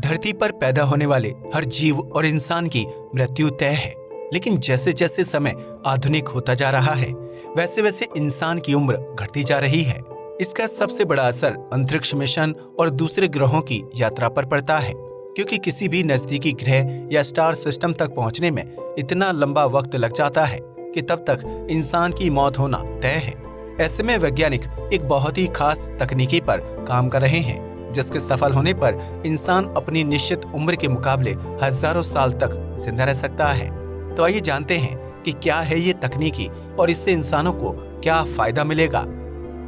धरती पर पैदा होने वाले हर जीव और इंसान की मृत्यु तय है, लेकिन जैसे जैसे समय आधुनिक होता जा रहा है वैसे वैसे इंसान की उम्र घटती जा रही है। इसका सबसे बड़ा असर अंतरिक्ष मिशन और दूसरे ग्रहों की यात्रा पर पड़ता है, क्योंकि किसी भी नजदीकी ग्रह या स्टार सिस्टम तक पहुंचने में इतना लंबा वक्त लग जाता है कि तब तक इंसान की मौत होना तय है। ऐसे में वैज्ञानिक एक बहुत ही खास तकनीकी पर काम कर रहे हैं, जिसके सफल होने पर इंसान अपनी निश्चित उम्र के मुकाबले हजारों साल तक जिंदा रह सकता है। तो आइए जानते हैं कि क्या है ये तकनीकी और इससे इंसानों को क्या फायदा मिलेगा।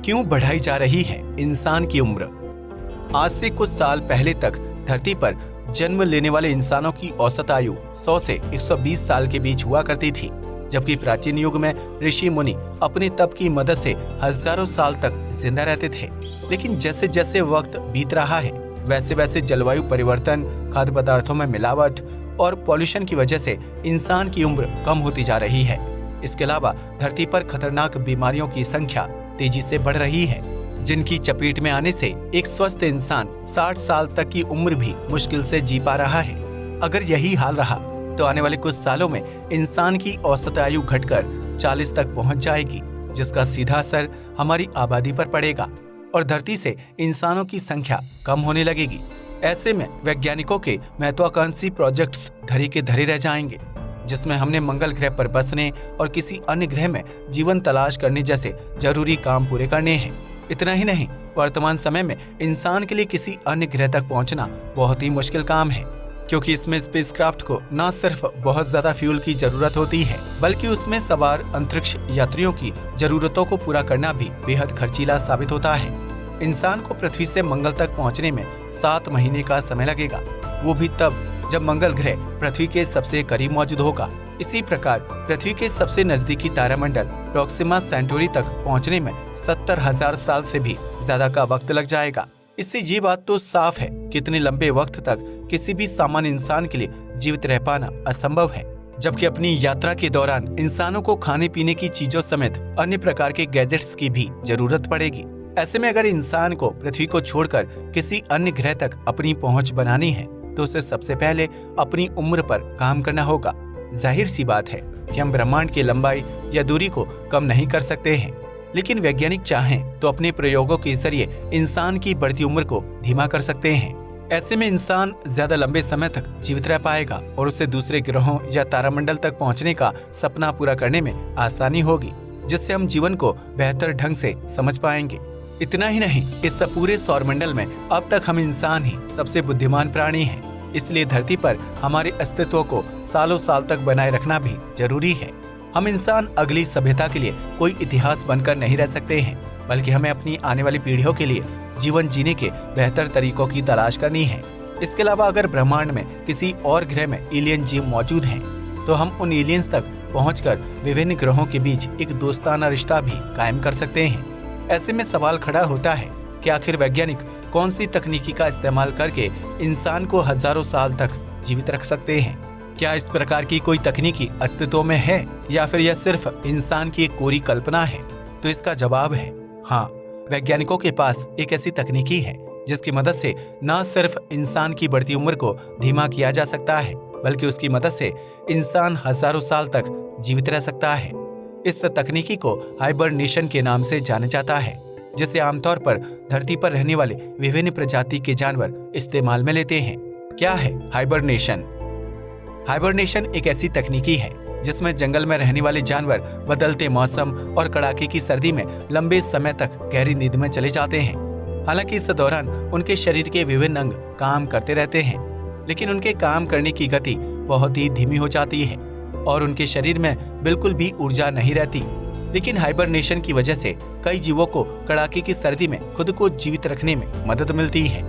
क्यों बढ़ाई जा रही है इंसान की उम्र। आज से कुछ साल पहले तक धरती पर जन्म लेने वाले इंसानों की औसत आयु 100 से 120 साल के बीच हुआ करती थी, जबकि प्राचीन युग में ऋषि मुनि अपने तप की मदद से हजारों साल तक जिंदा रहते थे। लेकिन जैसे जैसे वक्त बीत रहा है वैसे वैसे जलवायु परिवर्तन, खाद्य पदार्थों में मिलावट और पॉल्यूशन की वजह से इंसान की उम्र कम होती जा रही है। इसके अलावा धरती पर खतरनाक बीमारियों की संख्या तेजी से बढ़ रही है, जिनकी चपेट में आने से एक स्वस्थ इंसान 60 साल तक की उम्र भी मुश्किल से जी पा रहा है। अगर यही हाल रहा तो आने वाले कुछ सालों में इंसान की औसत आयु घटकर 40 तक पहुंच जाएगी, जिसका सीधा असर हमारी आबादी पर पड़ेगा और धरती से इंसानों की संख्या कम होने लगेगी। ऐसे में वैज्ञानिकों के महत्वाकांक्षी प्रोजेक्ट्स धरे के धरे रह जाएंगे, जिसमें हमने मंगल ग्रह पर बसने और किसी अन्य ग्रह में जीवन तलाश करने जैसे जरूरी काम पूरे करने हैं। इतना ही नहीं, वर्तमान समय में इंसान के लिए किसी अन्य ग्रह तक पहुंचना बहुत ही मुश्किल काम है, क्योंकि इसमें स्पेसक्राफ्ट को न सिर्फ बहुत ज्यादा फ्यूल की जरूरत होती है, बल्कि उसमें सवार अंतरिक्ष यात्रियों की जरूरतों को पूरा करना भी बेहद खर्चीला साबित होता है। इंसान को पृथ्वी से मंगल तक पहुंचने में 7 महीने का समय लगेगा, वो भी तब जब मंगल ग्रह पृथ्वी के सबसे करीब मौजूद होगा। इसी प्रकार पृथ्वी के सबसे नजदीकी तारामंडल प्रोक्सिमा सेंटोरी तक पहुंचने में 70,000 साल से भी ज्यादा का वक्त लग जाएगा। इससे ये बात तो साफ है कि इतने लंबे वक्त तक किसी भी सामान्य इंसान के लिए जीवित रह पाना असंभव है, जबकि अपनी यात्रा के दौरान इंसानों को खाने पीने की चीजों समेत अन्य प्रकार के गैजेट्स की भी जरूरत पड़ेगी। ऐसे में अगर इंसान को पृथ्वी को छोड़कर किसी अन्य ग्रह तक अपनी पहुंच बनानी है तो उसे सबसे पहले अपनी उम्र पर काम करना होगा। जाहिर सी बात है कि हम ब्रह्मांड की लंबाई या दूरी को कम नहीं कर सकते हैं, लेकिन वैज्ञानिक चाहें तो अपने प्रयोगों के जरिए इंसान की बढ़ती उम्र को धीमा कर सकते हैं। ऐसे में इंसान ज्यादा लंबे समय तक जीवित रह पाएगा और उसे दूसरे ग्रहों या तारामंडल तक पहुंचने का सपना पूरा करने में आसानी होगी, जिससे हम जीवन को बेहतर ढंग से समझ पाएंगे। इतना ही नहीं, इस पूरे सौरमंडल में अब तक हम इंसान ही सबसे बुद्धिमान प्राणी हैं। इसलिए धरती पर हमारे अस्तित्व को सालों साल तक बनाए रखना भी जरूरी है। हम इंसान अगली सभ्यता के लिए कोई इतिहास बनकर नहीं रह सकते हैं, बल्कि हमें अपनी आने वाली पीढ़ियों के लिए जीवन जीने के बेहतर तरीकों की तलाश करनी है। इसके अलावा अगर ब्रह्मांड में किसी और ग्रह में एलियन जीव मौजूद हैं, तो हम उन एलियंस तक पहुंचकर विभिन्न ग्रहों के बीच एक दोस्ताना रिश्ता भी कायम कर सकते हैं। ऐसे में सवाल खड़ा होता है कि आखिर वैज्ञानिक कौन सी तकनीकी का इस्तेमाल करके इंसान को हजारों साल तक जीवित रख सकते हैं। क्या इस प्रकार की कोई तकनीकी अस्तित्व में है या फिर यह सिर्फ इंसान की एक कोरी कल्पना है? तो इसका जवाब है हाँ, वैज्ञानिकों के पास एक ऐसी तकनीकी है जिसकी मदद से न सिर्फ इंसान की बढ़ती उम्र को धीमा किया जा सकता है, बल्कि उसकी मदद से इंसान हजारों साल तक जीवित रह सकता है। इस तकनीकी को हाइबरनेशन के नाम से जाना जाता है, जिसे आमतौर पर धरती पर रहने वाले विभिन्न प्रजाति के जानवर इस्तेमाल में लेते हैं। क्या है हाइबरनेशन? हाइबरनेशन एक ऐसी तकनीकी है जिसमें जंगल में रहने वाले जानवर बदलते मौसम और कड़ाके की सर्दी में लंबे समय तक गहरी नींद में चले जाते हैं। हालांकि इस दौरान उनके शरीर के विभिन्न अंग काम करते रहते हैं, लेकिन उनके काम करने की गति बहुत ही धीमी हो जाती है और उनके शरीर में बिल्कुल भी ऊर्जा नहीं रहती। लेकिन हाइबरनेशन की वजह से कई जीवों को कड़ाके की सर्दी में खुद को जीवित रखने में मदद मिलती है,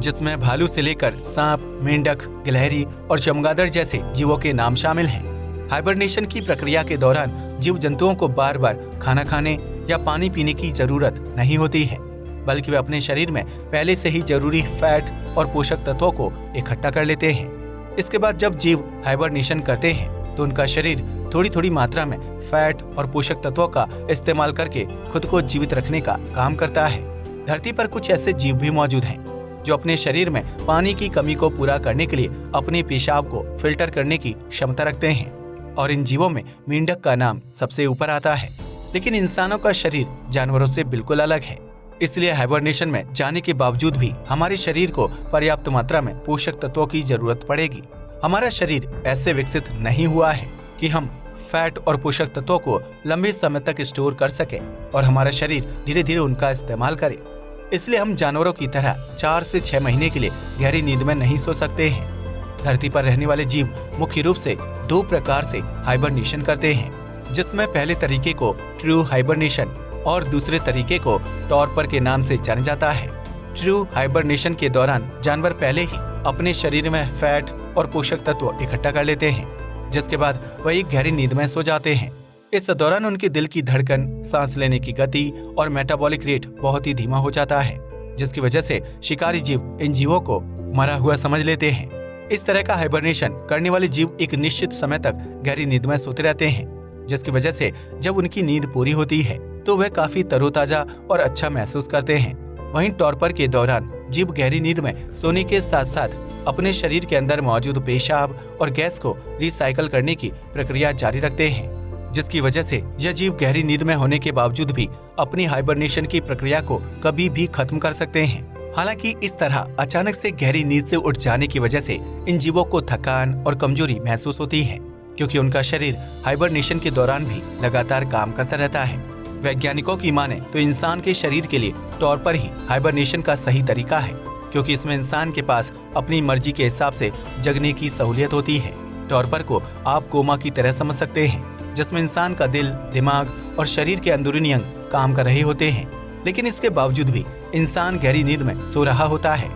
जिसमें भालू से लेकर सांप, मेंढक, गिलहरी और चमगादड़ जैसे जीवों के नाम शामिल हैं। हाइबरनेशन की प्रक्रिया के दौरान जीव जंतुओं को बार बार खाना खाने या पानी पीने की जरूरत नहीं होती है, बल्कि वे अपने शरीर में पहले से ही जरूरी फैट और पोषक तत्वों को इकट्ठा कर लेते हैं। इसके बाद जब जीव हाइबरनेशन करते हैं तो उनका शरीर थोड़ी थोड़ी मात्रा में फैट और पोषक तत्वों का इस्तेमाल करके खुद को जीवित रखने का काम करता है। धरती पर कुछ ऐसे जीव भी मौजूद हैं जो अपने शरीर में पानी की कमी को पूरा करने के लिए अपने पेशाब को फिल्टर करने की क्षमता रखते हैं। और इन जीवों में मेंढक का नाम सबसे ऊपर आता है। लेकिन इंसानों का शरीर जानवरों से बिल्कुल अलग है, इसलिए हाइबरनेशन में जाने के बावजूद भी हमारे शरीर को पर्याप्त मात्रा में पोषक तत्वों की जरूरत पड़ेगी। हमारा शरीर ऐसे विकसित नहीं हुआ है कि हम फैट और पोषक तत्वों को लंबे समय तक स्टोर कर सके और हमारा शरीर धीरे धीरे उनका इस्तेमाल करे। इसलिए हम जानवरों की तरह 4 से 6 महीने के लिए गहरी नींद में नहीं सो सकते हैं। धरती पर रहने वाले जीव मुख्य रूप से 2 प्रकार से हाइबरनेशन करते हैं, जिसमें पहले तरीके को ट्रू हाइबरनेशन और दूसरे तरीके को टॉर्पर के नाम से जाना जाता है। ट्रू हाइबरनेशन के दौरान जानवर पहले ही अपने शरीर में फैट और पोषक तत्व इकट्ठा कर लेते हैं, जिसके बाद वह एक गहरी नींद में सो जाते हैं। इस दौरान उनके दिल की धड़कन, सांस लेने की गति और मेटाबॉलिक रेट बहुत ही धीमा हो जाता है, जिसकी वजह से शिकारी जीव इन जीवों को मरा हुआ समझ लेते हैं। इस तरह का हाइबरनेशन करने वाले जीव एक निश्चित समय तक गहरी नींद में सोते रहते हैं, जिसकी वजह से जब उनकी नींद पूरी होती है तो वह काफी तरोताजा और अच्छा महसूस करते हैं। वहीं टॉर्पर के दौरान जीव गहरी नींद में सोने के साथ साथ अपने शरीर के अंदर मौजूद पेशाब और गैस को रिसाइकल करने की प्रक्रिया जारी रखते हैं, जिसकी वजह से यह जीव गहरी नींद में होने के बावजूद भी अपनी हाइबरनेशन की प्रक्रिया को कभी भी खत्म कर सकते हैं। हालांकि इस तरह अचानक से गहरी नींद से उठ जाने की वजह से इन जीवों को थकान और कमजोरी महसूस होती है, क्योंकि उनका शरीर हाइबरनेशन के दौरान भी लगातार काम करता रहता है। वैज्ञानिकों की माने तो इंसान के शरीर के लिए टॉर्पर ही हाइबरनेशन का सही तरीका है, क्योंकि इसमें इंसान के पास अपनी मर्जी के हिसाब से जगने की सहूलियत होती है। टॉर्पर को आप कोमा की तरह समझ सकते हैं, जिसमें इंसान का दिल, दिमाग और शरीर के अंदरूनी अंग काम कर रहे होते हैं, लेकिन इसके बावजूद भी इंसान गहरी नींद में सो रहा होता है।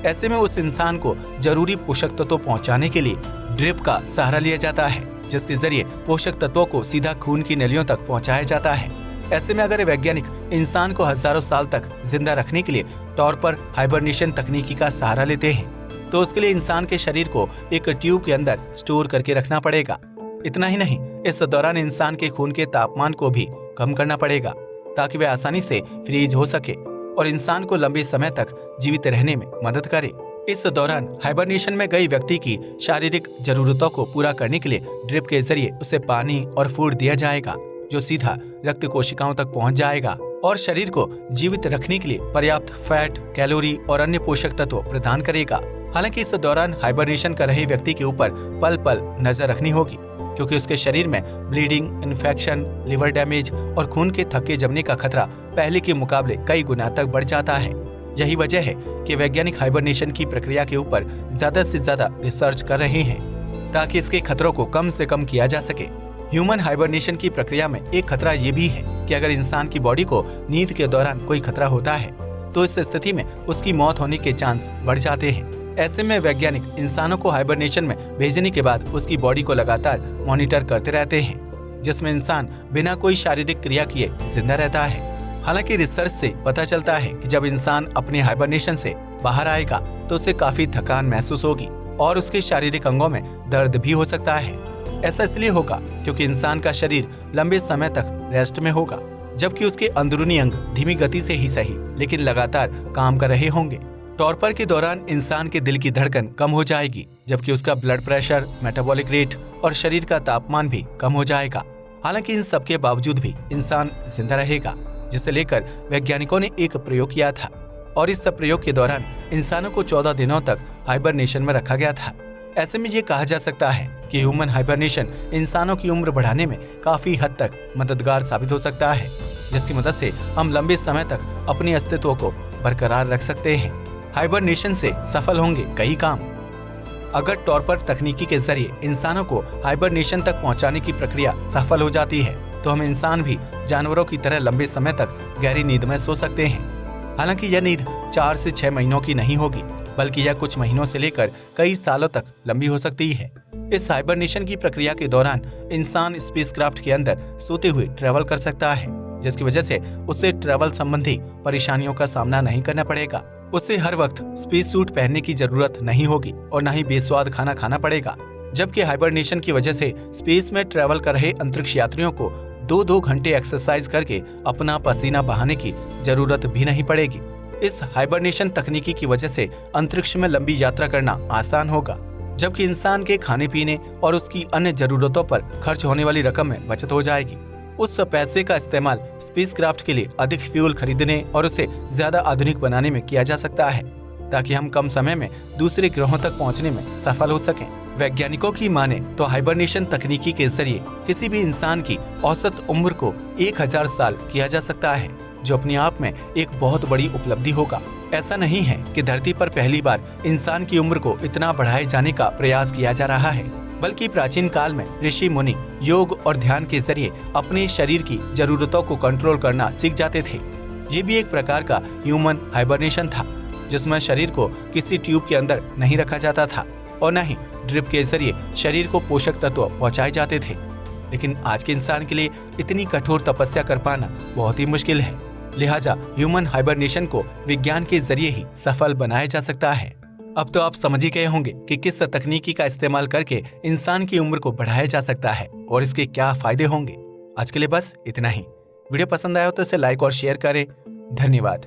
ऐसे में उस इंसान को जरूरी पोषक तत्व पहुंचाने के लिए ड्रिप का सहारा लिया जाता है, जिसके जरिए पोषक तत्वों को सीधा खून की नलियों तक पहुंचाया जाता है। ऐसे में अगर वैज्ञानिक इंसान को हजारों साल तक जिंदा रखने के लिए टॉर्पर हाइबरनेशन तकनीकी का सहारा लेते हैं, तो उसके लिए इंसान के शरीर को एक ट्यूब के अंदर स्टोर करके रखना पड़ेगा। इतना ही नहीं, इस दौरान इंसान के खून के तापमान को भी कम करना पड़ेगा, ताकि वह आसानी से फ्रीज हो सके और इंसान को लंबे समय तक जीवित रहने में मदद करे। इस दौरान हाइबरनेशन में गए व्यक्ति की शारीरिक जरूरतों को पूरा करने के लिए ड्रिप के जरिए उसे पानी और फूड दिया जाएगा, जो सीधा रक्त कोशिकाओं तक पहुंच जाएगा और शरीर को जीवित रखने के लिए पर्याप्त फैट, कैलोरी और अन्य पोषक तत्व प्रदान करेगा। हालांकि इस दौरान हाइबरनेशन कर रहे व्यक्ति के ऊपर पल पल नजर रखनी होगी, क्योंकि उसके शरीर में ब्लीडिंग, इन्फेक्शन, लिवर डैमेज और खून के थक्के जमने का खतरा पहले के मुकाबले कई गुना तक बढ़ जाता है। यही वजह है कि वैज्ञानिक हाइबरनेशन की प्रक्रिया के ऊपर ज्यादा से ज्यादा रिसर्च कर रहे हैं, ताकि इसके खतरों को कम से कम किया जा सके। ह्यूमन हाइबरनेशन की प्रक्रिया में एक खतरा ये भी है कि अगर इंसान की बॉडी को नींद के दौरान कोई खतरा होता है, तो इस स्थिति में उसकी मौत होने के चांस बढ़ जाते हैं। ऐसे में वैज्ञानिक इंसानों को हाइबरनेशन में भेजने के बाद उसकी बॉडी को लगातार मॉनिटर करते रहते हैं, जिसमें इंसान बिना कोई शारीरिक क्रिया किए जिंदा रहता है। हालांकि रिसर्च से पता चलता है कि जब इंसान अपने हाइबरनेशन से बाहर आएगा तो उसे काफी थकान महसूस होगी और उसके शारीरिक अंगों में दर्द भी हो सकता है। ऐसा इसलिए होगा क्योंकि इंसान का शरीर लंबे समय तक रेस्ट में होगा, जबकि उसके अंदरूनी अंग धीमी गति से ही सही लेकिन लगातार काम कर रहे होंगे। टॉर्पर के दौरान इंसान के दिल की धड़कन कम हो जाएगी, जबकि उसका ब्लड प्रेशर, मेटाबॉलिक रेट और शरीर का तापमान भी कम हो जाएगा। हालांकि इन सब के बावजूद भी इंसान जिंदा रहेगा, जिसे लेकर वैज्ञानिकों ने एक प्रयोग किया था और इस प्रयोग के दौरान इंसानों को 14 दिनों तक हाइबरनेशन में रखा गया था। ऐसे में ये कहा जा सकता है कि ह्यूमन हाइबरनेशन इंसानों की उम्र बढ़ाने में काफी हद तक मददगार साबित हो सकता है, जिसकी मदद से हम लंबे समय तक अपने अस्तित्व को बरकरार रख सकते हैं। हाइबरनेशन से सफल होंगे कई काम। अगर टॉर्पर तकनीकी के जरिए इंसानों को हाइबरनेशन तक पहुंचाने की प्रक्रिया सफल हो जाती है, तो हम इंसान भी जानवरों की तरह लंबे समय तक गहरी नींद में सो सकते हैं। हालांकि यह नींद 4 से 6 महीनों की नहीं होगी, बल्कि यह कुछ महीनों से लेकर कई सालों तक लंबी हो सकती है। इस हाइबरनेशन की प्रक्रिया के दौरान इंसान स्पेसक्राफ्ट के अंदर सोते हुए ट्रैवल कर सकता है, जिसकी वजह से उसे ट्रैवल संबंधी परेशानियों का सामना नहीं करना पड़ेगा। उसे हर वक्त स्पेस सूट पहनने की जरूरत नहीं होगी और न ही बेस्वाद खाना खाना पड़ेगा। जबकि हाइबरनेशन की वजह से स्पेस में ट्रैवल कर रहे अंतरिक्ष यात्रियों को 2-2 घंटे एक्सरसाइज करके अपना पसीना बहाने की जरूरत भी नहीं पड़ेगी। इस हाइबरनेशन तकनीकी की वजह से अंतरिक्ष में लंबी यात्रा करना आसान होगा, जबकि इंसान के खाने पीने और उसकी अन्य जरूरतों पर खर्च होने वाली रकम में बचत हो जाएगी। उस पैसे का इस्तेमाल स्पेसक्राफ्ट के लिए अधिक फ्यूल खरीदने और उसे ज्यादा आधुनिक बनाने में किया जा सकता है, ताकि हम कम समय में दूसरे ग्रहों तक पहुंचने में सफल हो सकें। वैज्ञानिकों की माने तो हाइबरनेशन तकनीकी के जरिए किसी भी इंसान की औसत उम्र को 1000 साल किया जा सकता है, जो अपने आप में एक बहुत बड़ी उपलब्धि होगा। ऐसा नहीं है कि धरती पर पहली बार इंसान की उम्र को इतना बढ़ाए जाने का प्रयास किया जा रहा है, बल्कि प्राचीन काल में ऋषि मुनि योग और ध्यान के जरिए अपने शरीर की जरूरतों को कंट्रोल करना सीख जाते थे। ये भी एक प्रकार का ह्यूमन हाइबरनेशन था, जिसमें शरीर को किसी ट्यूब के अंदर नहीं रखा जाता था और न ही ड्रिप के जरिए शरीर को पोषक तत्व पहुंचाए जाते थे। लेकिन आज के इंसान के लिए इतनी कठोर तपस्या कर पाना बहुत ही मुश्किल है। लिहाजा ह्यूमन हाइबरनेशन को विज्ञान के जरिए ही सफल बनाया जा सकता है। अब तो आप समझ ही गए होंगे कि किस तकनीकी का इस्तेमाल करके इंसान की उम्र को बढ़ाया जा सकता है और इसके क्या फायदे होंगे। आज के लिए बस इतना ही। वीडियो पसंद आया हो तो इसे लाइक और शेयर करें। धन्यवाद।